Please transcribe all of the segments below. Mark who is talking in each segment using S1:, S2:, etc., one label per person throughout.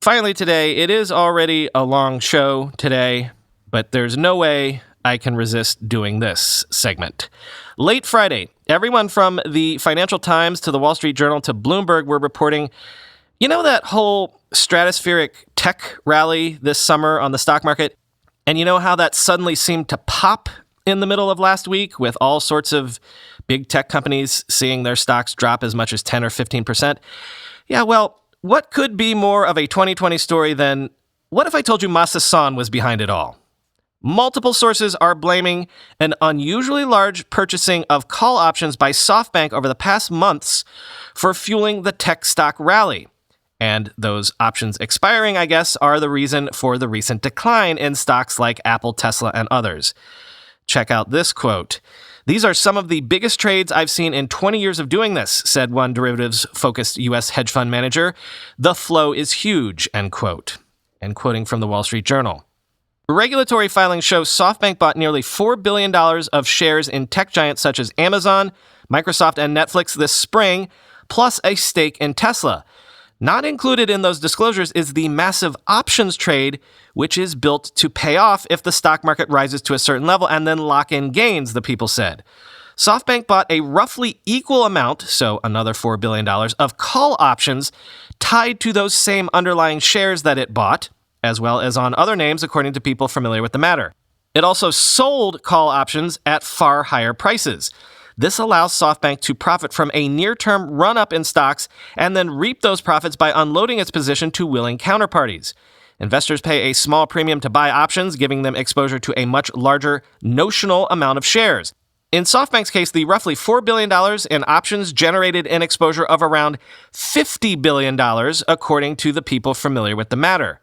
S1: Finally today, it is already a long show today, but there's no way I can resist doing this segment. Late Friday, everyone from the Financial Times to the Wall Street Journal to Bloomberg were reporting, that whole stratospheric tech rally this summer on the stock market? And you know how that suddenly seemed to pop in the middle of last week with all sorts of big tech companies seeing their stocks drop as much as 10 or 15%? Yeah, well, what could be more of a 2020 story than, what if I told you Masa Son was behind it all? Multiple sources are blaming an unusually large purchasing of call options by SoftBank over the past months for fueling the tech stock rally. And those options expiring, I guess, are the reason for the recent decline in stocks like Apple, Tesla, and others. Check out this quote. "These are some of the biggest trades I've seen in 20 years of doing this," said one derivatives-focused U.S. hedge fund manager. "The flow is huge," end quote. And quoting from the Wall Street Journal. Regulatory filings show SoftBank bought nearly $4 billion of shares in tech giants such as Amazon, Microsoft, and Netflix this spring, plus a stake in Tesla. Not included in those disclosures is the massive options trade, which is built to pay off if the stock market rises to a certain level and then lock in gains, the people said. SoftBank bought a roughly equal amount, so another $4 billion, of call options tied to those same underlying shares that it bought, as well as on other names, according to people familiar with the matter. It also sold call options at far higher prices. This allows SoftBank to profit from a near-term run-up in stocks and then reap those profits by unloading its position to willing counterparties. Investors pay a small premium to buy options, giving them exposure to a much larger notional amount of shares. In SoftBank's case, the roughly $4 billion in options generated an exposure of around $50 billion, according to the people familiar with the matter.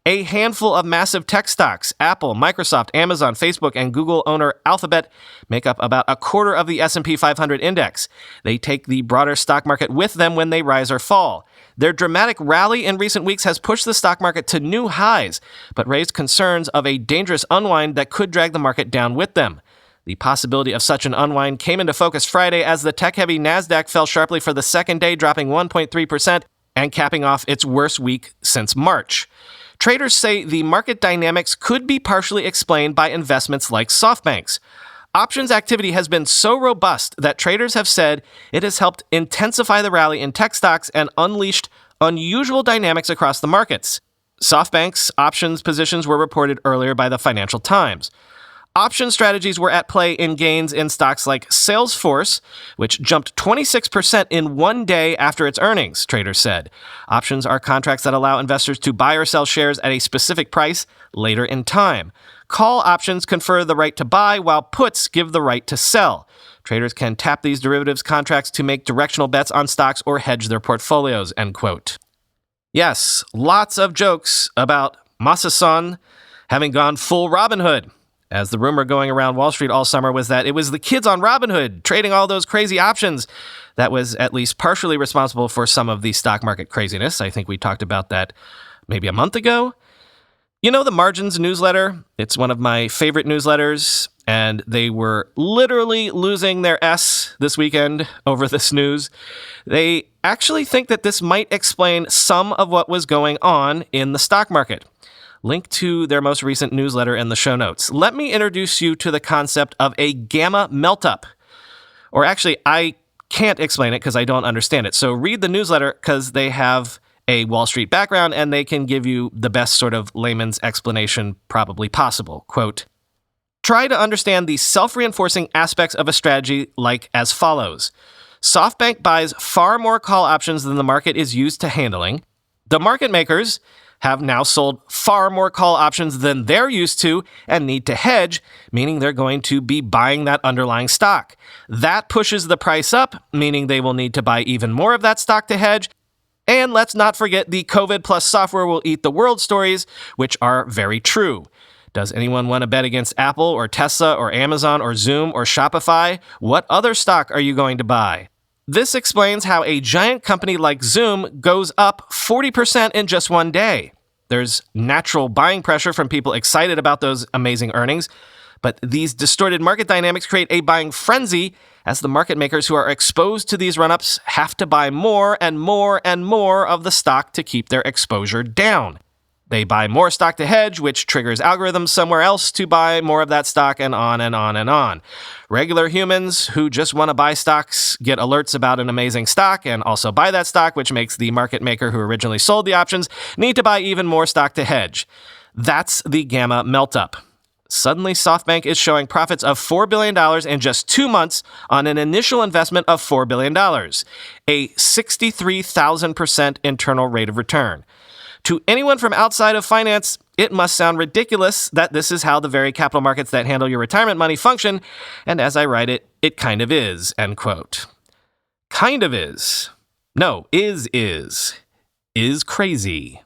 S1: A handful of massive tech stocks, Apple, Microsoft, Amazon, Facebook, and Google owner Alphabet, make up about a quarter of the S&P 500 index. They take the broader stock market with them when they rise or fall. Their dramatic rally in recent weeks has pushed the stock market to new highs, but raised concerns of a dangerous unwind that could drag the market down with them. The possibility of such an unwind came into focus Friday as the tech-heavy Nasdaq fell sharply for the second day, dropping 1.3% and capping off its worst week since March. Traders say the market dynamics could be partially explained by investments like SoftBank's. Options activity has been so robust that traders have said it has helped intensify the rally in tech stocks and unleashed unusual dynamics across the markets. SoftBank's options positions were reported earlier by the Financial Times. Option strategies were at play in gains in stocks like Salesforce, which jumped 26% in one day after its earnings, traders said. Options are contracts that allow investors to buy or sell shares at a specific price later in time. Call options confer the right to buy, while puts give the right to sell. Traders can tap these derivatives contracts to make directional bets on stocks or hedge their portfolios, end quote. Yes, lots of jokes about Masa Son having gone full Robin Hood, as the rumor going around Wall Street all summer was that it was the kids on Robinhood trading all those crazy options that was at least partially responsible for some of the stock market craziness. I think we talked about that maybe a month ago. You know the Margins newsletter? It's one of my favorite newsletters, and they were literally losing their S this weekend over this news. They actually think that this might explain some of what was going on in the stock market. Link to their most recent newsletter in the show notes. Let me introduce you to the concept of a gamma melt-up. Or actually, I can't explain it because I don't understand it. So read the newsletter because they have a Wall Street background and they can give you the best sort of layman's explanation probably possible. Quote, "Try to understand the self-reinforcing aspects of a strategy like as follows. SoftBank buys far more call options than the market is used to handling. The market makers have now sold far more call options than they're used to and need to hedge, meaning they're going to be buying that underlying stock. That pushes the price up, meaning they will need to buy even more of that stock to hedge. And let's not forget the COVID plus software will eat the world stories, which are very true. Does anyone want to bet against Apple or Tesla or Amazon or Zoom or Shopify? What other stock are you going to buy? This explains how a giant company like Zoom goes up 40% in just one day. There's natural buying pressure from people excited about those amazing earnings, But these distorted market dynamics create a buying frenzy as the market makers who are exposed to these run-ups have to buy more and more and more of the stock to keep their exposure down. They buy more stock to hedge, which triggers algorithms somewhere else to buy more of that stock, and on and on and on. Regular humans who just want to buy stocks get alerts about an amazing stock and also buy that stock, which makes the market maker who originally sold the options need to buy even more stock to hedge. That's the gamma melt-up. Suddenly, SoftBank is showing profits of $4 billion in just 2 months on an initial investment of $4 billion, a 63,000% internal rate of return. To anyone from outside of finance, it must sound ridiculous that this is how the very capital markets that handle your retirement money function, and as I write it, it kind of is, end quote. Kind of is. No, is crazy.